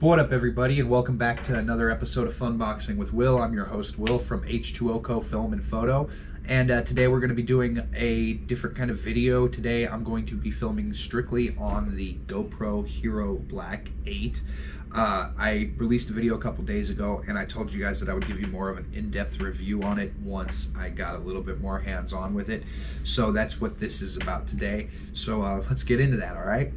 What up, everybody, and welcome back to another episode of Funboxing with Will. I'm your host, Will, from H2O Co Film and Photo, and today we're going to be doing a different kind of video. Today I'm going to be filming strictly on the GoPro Hero Black 8. I released a video a couple days ago, and I told you guys that I would give you more of an in-depth review on it once I got a little bit more hands-on with it. So that's what this is about today. So let's get into that, all right?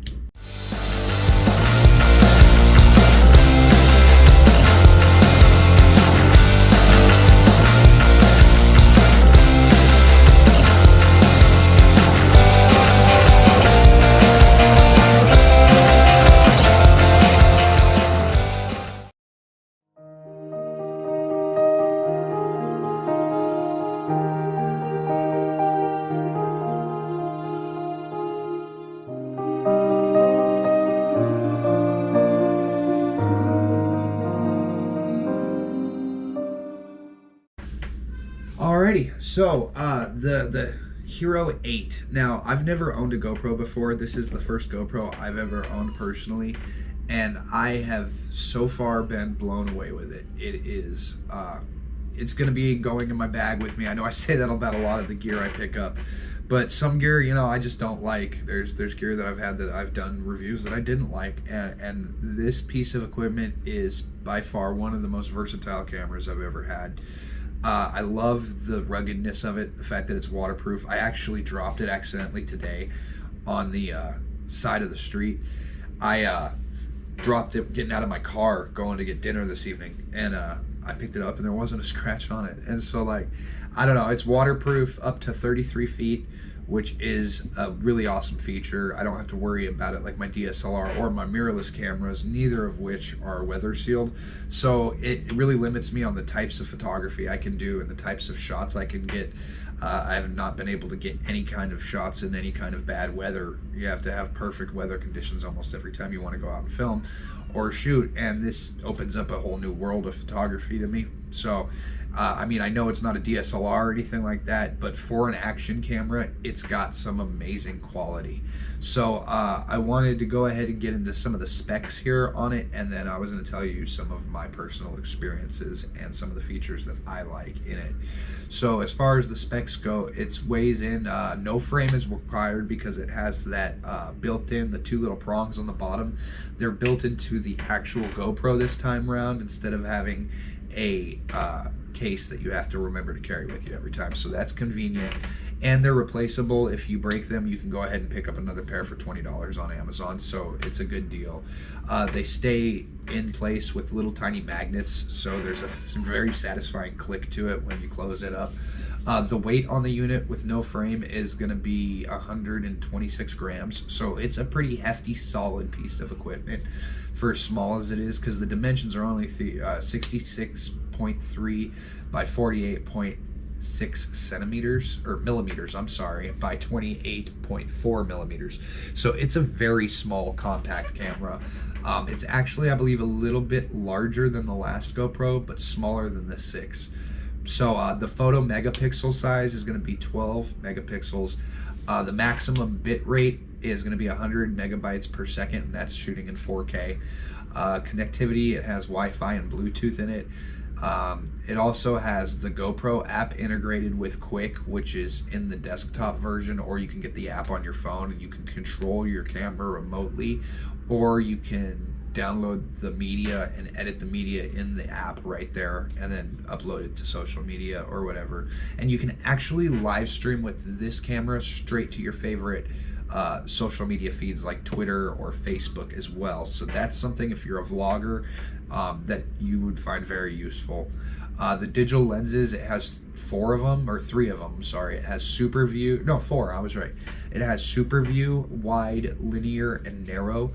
Alrighty, so the Hero 8. Now, I've never owned a GoPro before. This is the first GoPro I've ever owned personally, and I have so far been blown away with it. It is, it's going to be going in my bag with me. I know I say that about a lot of the gear I pick up, but some gear, you know, I just don't like. There's gear that I've had that I've done reviews that I didn't like, and this piece of equipment is by far one of the most versatile cameras I've ever had. I love the ruggedness of it, the fact that it's waterproof. I actually dropped it accidentally today on the side of the street. I dropped it getting out of my car going to get dinner this evening, and I picked it up and there wasn't a scratch on it. And so, like, I don't know, it's waterproof up to 33 feet, which is a really awesome feature. I don't have to worry about it like my DSLR or my mirrorless cameras, neither of which are weather sealed. So it really limits me on the types of photography I can do and the types of shots I can get. I have not been able to get any kind of shots in any kind of bad weather. You have to have perfect weather conditions almost every time you want to go out and film or shoot, and this opens up a whole new world of photography to me. So I mean, I know it's not a DSLR or anything like that, but for an action camera, it's got some amazing quality. So I wanted to go ahead and get into some of the specs here on it, and then I was going to tell you some of my personal experiences and some of the features that I like in it. So as far as the specs go, it weighs in, no frame is required because it has that built-in, the two little prongs on the bottom. They're built into the actual GoPro this time around instead of having a case that you have to remember to carry with you every time. So that's convenient, and they're replaceable. If you break them, you can go ahead and pick up another pair for $20 on Amazon, so it's a good deal. They stay in place with little tiny magnets, so there's a very satisfying click to it when you close it up. The weight on the unit with no frame is going to be 126 grams, so it's a pretty hefty, solid piece of equipment for as small as it is, because the dimensions are only 66.3 by 48.6 centimeters, or millimeters, I'm sorry, by 28.4 millimeters. So it's a very small, compact camera. It's actually, I believe, a little bit larger than the last GoPro, but smaller than the 6. So the photo megapixel size is going to be 12 megapixels. The maximum bit rate is going to be 100 megabytes per second, and that's shooting in 4K. Connectivity, it has Wi-Fi and Bluetooth in it. It also has the GoPro app integrated with Quik, which is in the desktop version, or you can get the app on your phone and you can control your camera remotely, or you can download the media and edit the media in the app right there and then upload it to social media or whatever. And you can actually live stream with this camera straight to your favorite social media feeds like Twitter or Facebook as well. So that's something, if you're a vlogger, that you would find very useful. The digital lenses, it has 4 of them, or 3 of them, sorry. It has super view, no, 4, I was right. It has super view, wide, linear, and narrow.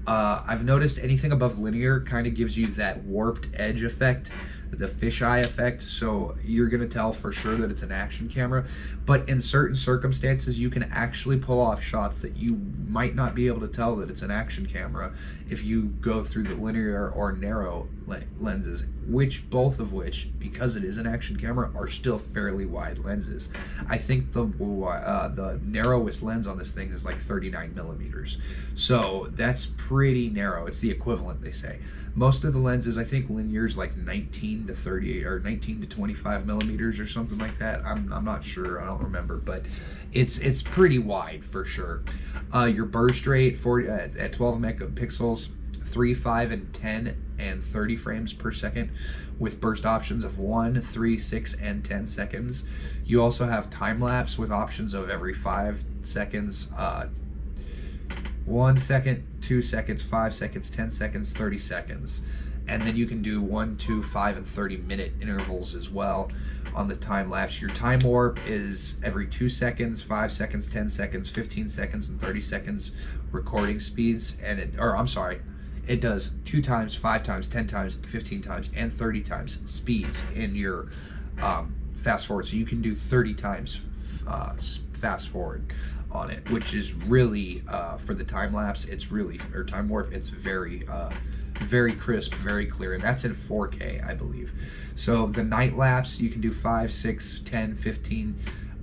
I've noticed anything above linear kind of gives you that warped edge effect the fisheye effect, so you're gonna tell for sure that it's an action camera. But in certain circumstances, you can actually pull off shots that you might not be able to tell that it's an action camera if you go through the linear or narrow lenses, which both of which, because it is an action camera, are still fairly wide lenses. I think the narrowest lens on this thing is like 39 millimeters, so that's pretty narrow. It's the equivalent, they say. Most of the lenses, I think linear's like 19 to 38 or 19 to 25 millimeters or something like that. I'm not sure, I don't remember, but it's pretty wide for sure. Your burst rate at 12 megapixels, 3, 5, and 10 and 30 frames per second, with burst options of 1, 3, 6, and 10 seconds. You also have time lapse with options of every 5 seconds, 1 second, 2 seconds, 5 seconds, 10 seconds, 30 seconds. And then you can do 1, 2, 5, and 30-minute intervals as well on the time lapse. Your time warp is every 2 seconds, 5 seconds, 10 seconds, 15 seconds, and 30 seconds recording speeds. And it does 2 times, 5 times, 10 times, 15 times, and 30 times speeds in your fast forward. So you can do 30 times fast forward on it, which is really for the time lapse, it's really, or time warp, it's very crisp, very clear, and that's in 4K, I believe. So the night lapse, you can do 5, 6, 10, 15,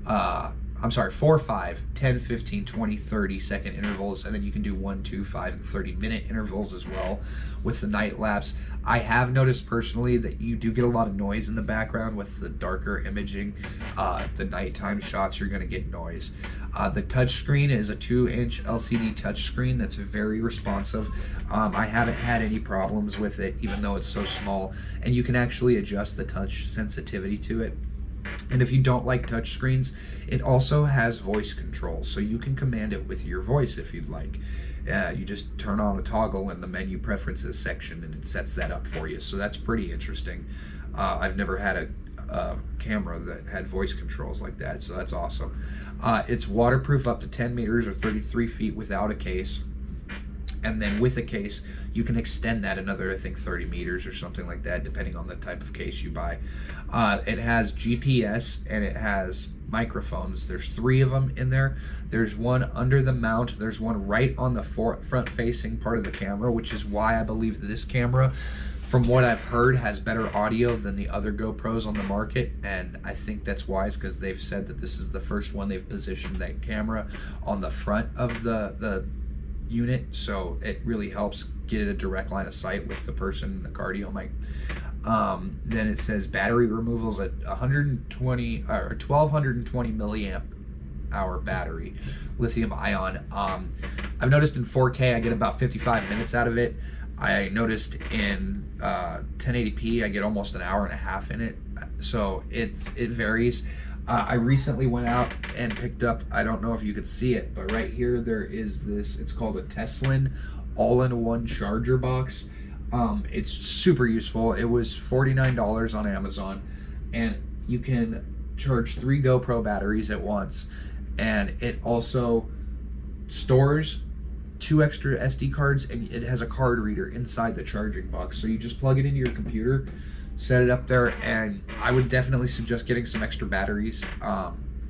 4, 5, 10, 15, 20, 30 second intervals, and then you can do 1, 2, 5, and 30-minute intervals as well with the night lapse. I have noticed personally that you do get a lot of noise in the background with the darker imaging. The nighttime shots, you're going to get noise. The touchscreen is a 2-inch LCD touchscreen that's very responsive. I haven't had any problems with it, even though it's so small, and you can actually adjust the touch sensitivity to it. And if you don't like touch screens, it also has voice control, so you can command it with your voice if you'd like. You just turn on a toggle in the menu preferences section and it sets that up for you, so that's pretty interesting. I've never had a camera that had voice controls like that, so that's awesome. It's waterproof up to 10 meters or 33 feet without a case. And then with a case, you can extend that another, I think, 30 meters or something like that, depending on the type of case you buy. It has GPS and it has microphones. There's 3 of them in there. There's one under the mount. There's one right on the front-facing part of the camera, which is why I believe that this camera, from what I've heard, has better audio than the other GoPros on the market, and I think that's wise because they've said that this is the first one they've positioned that camera on the front of the unit, so it really helps get a direct line of sight with the person in the cardio mic. Then it says battery removals at 1220 milliamp hour battery, lithium ion. I've noticed in 4K I get about 55 minutes out of it. I noticed in 1080p I get almost an hour and a half in it, so it varies. I recently went out and picked up, I don't know if you could see it, but right here there is this, it's called a Teslin all-in-one charger box. It's super useful. It was $49 on Amazon, and you can charge 3 GoPro batteries at once, and it also stores 2 extra SD cards, and it has a card reader inside the charging box. So you just plug it into your computer, set it up there, and I would definitely suggest getting some extra batteries.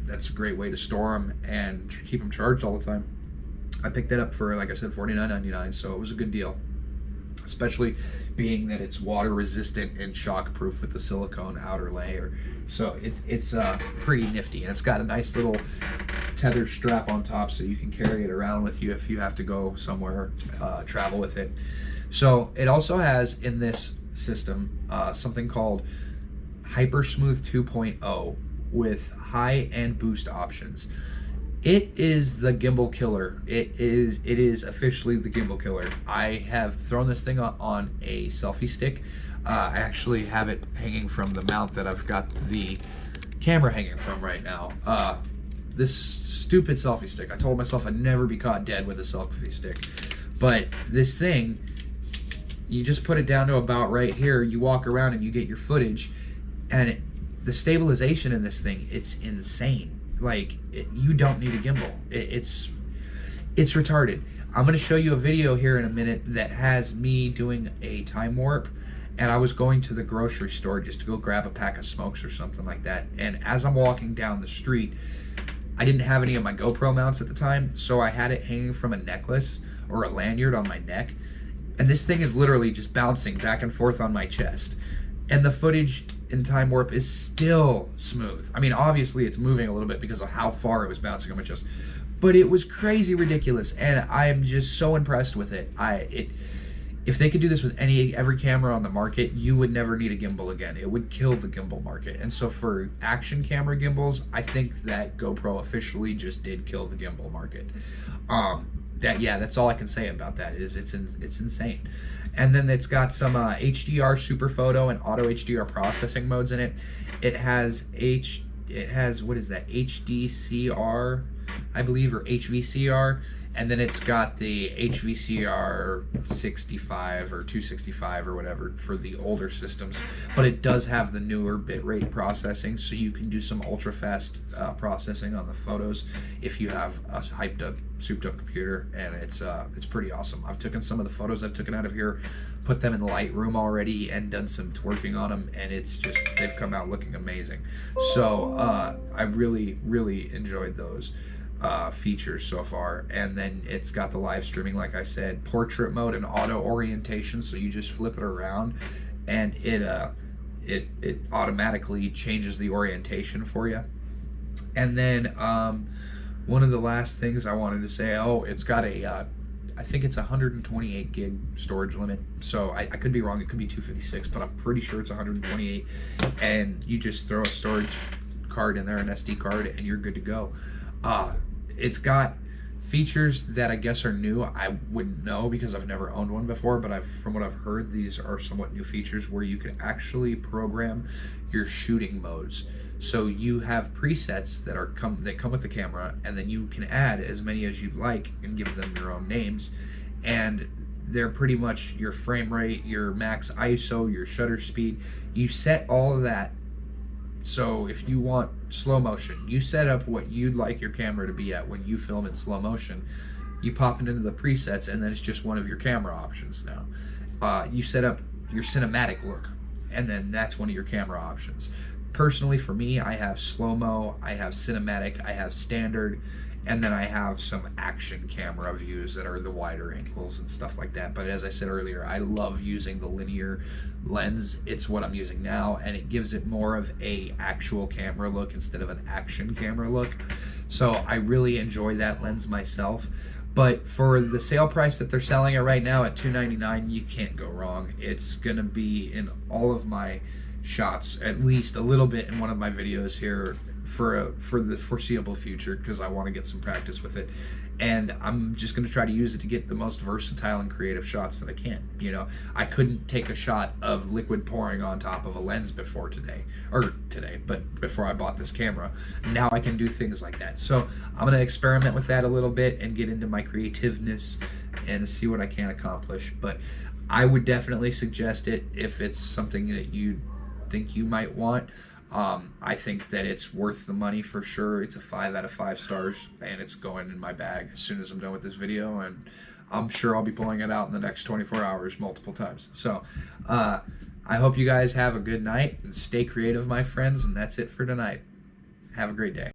That's a great way to store them and keep them charged all the time. I picked that up for, like I said, $49.99, so it was a good deal, especially being that it's water resistant and shock proof with the silicone outer layer. So it's pretty nifty, and it's got a nice little tether strap on top so you can carry it around with you if you have to go somewhere, travel with it. So it also has in this system something called Hypersmooth 2.0 with high and boost options. It is the gimbal killer. It is officially the gimbal killer. I have thrown this thing on a selfie stick. I actually have it hanging from the mount that I've got the camera hanging from right now. This stupid selfie stick. I told myself I'd never be caught dead with a selfie stick. But this thing, you just put it down to about right here, you walk around and you get your footage, and the stabilization in this thing, it's insane. Like, you don't need a gimbal. It's retarded. I'm going to show you a video here in a minute that has me doing a time warp, and I was going to the grocery store just to go grab a pack of smokes or something like that. And as I'm walking down the street, I didn't have any of my GoPro mounts at the time, so I had it hanging from a necklace or a lanyard on my neck. And this thing is literally just bouncing back and forth on my chest. And the footage in Time Warp is still smooth. I mean, obviously it's moving a little bit because of how far it was bouncing on my chest. But it was crazy ridiculous, and I'm just so impressed with it. If they could do this with every camera on the market, you would never need a gimbal again. It would kill the gimbal market. And so for action camera gimbals, I think that GoPro officially just did kill the gimbal market. That's all I can say about that. Is it's insane. And then it's got some HDR super photo and auto HDR processing modes in it. It has what is that, HDCR, I believe, or HVCR, and then it's got the HVCR 65 or 265 or whatever for the older systems, but it does have the newer bitrate processing, so you can do some ultra fast processing on the photos if you have a hyped up, souped up computer, and it's pretty awesome. I've taken some of the photos I've taken out of here, put them in the Lightroom already, and done some twerking on them, and it's just, they've come out looking amazing. So I really enjoyed those features so far. And then it's got the live streaming, like I said, portrait mode and auto orientation, so you just flip it around and it automatically changes the orientation for you. And then one of the last things I wanted to say, it's got a I think it's 128 gig storage limit, so I could be wrong, it could be 256, but I'm pretty sure it's 128, and you just throw a storage card in there, an SD card, and you're good to go. It's got features that I guess are new. I wouldn't know because I've never owned one before, but from what I've heard, these are somewhat new features where you can actually program your shooting modes. So you have presets that come with the camera, and then you can add as many as you'd like and give them your own names, and they're pretty much your frame rate, your max ISO, your shutter speed. You set all of that. So if you want slow motion, you set up what you'd like your camera to be at when you film in slow motion. You pop it into the presets, and then it's just one of your camera options now. You set up your cinematic look, and then that's one of your camera options. Personally, for me, I have slow-mo, I have cinematic, I have standard, and then I have some action camera views that are the wider angles and stuff like that. But as I said earlier, I love using the linear lens. It's what I'm using now, and it gives it more of a actual camera look instead of an action camera look. So I really enjoy that lens myself. But for the sale price that they're selling it right now at $299, you can't go wrong. It's gonna be in all of my shots, at least a little bit in one of my videos here for the foreseeable future, because I want to get some practice with it, and I'm just going to try to use it to get the most versatile and creative shots that I can. You know, I couldn't take a shot of liquid pouring on top of a lens before but before I bought this camera. Now I can do things like that. So I'm going to experiment with that a little bit and get into my creativeness and see what I can accomplish. But I would definitely suggest it if it's something that you think you might want. I think that it's worth the money for sure. It's a 5 out of 5 stars, and it's going in my bag as soon as I'm done with this video, and I'm sure I'll be pulling it out in the next 24 hours multiple times. So I hope you guys have a good night and stay creative, my friends, and that's it for tonight. Have a great day.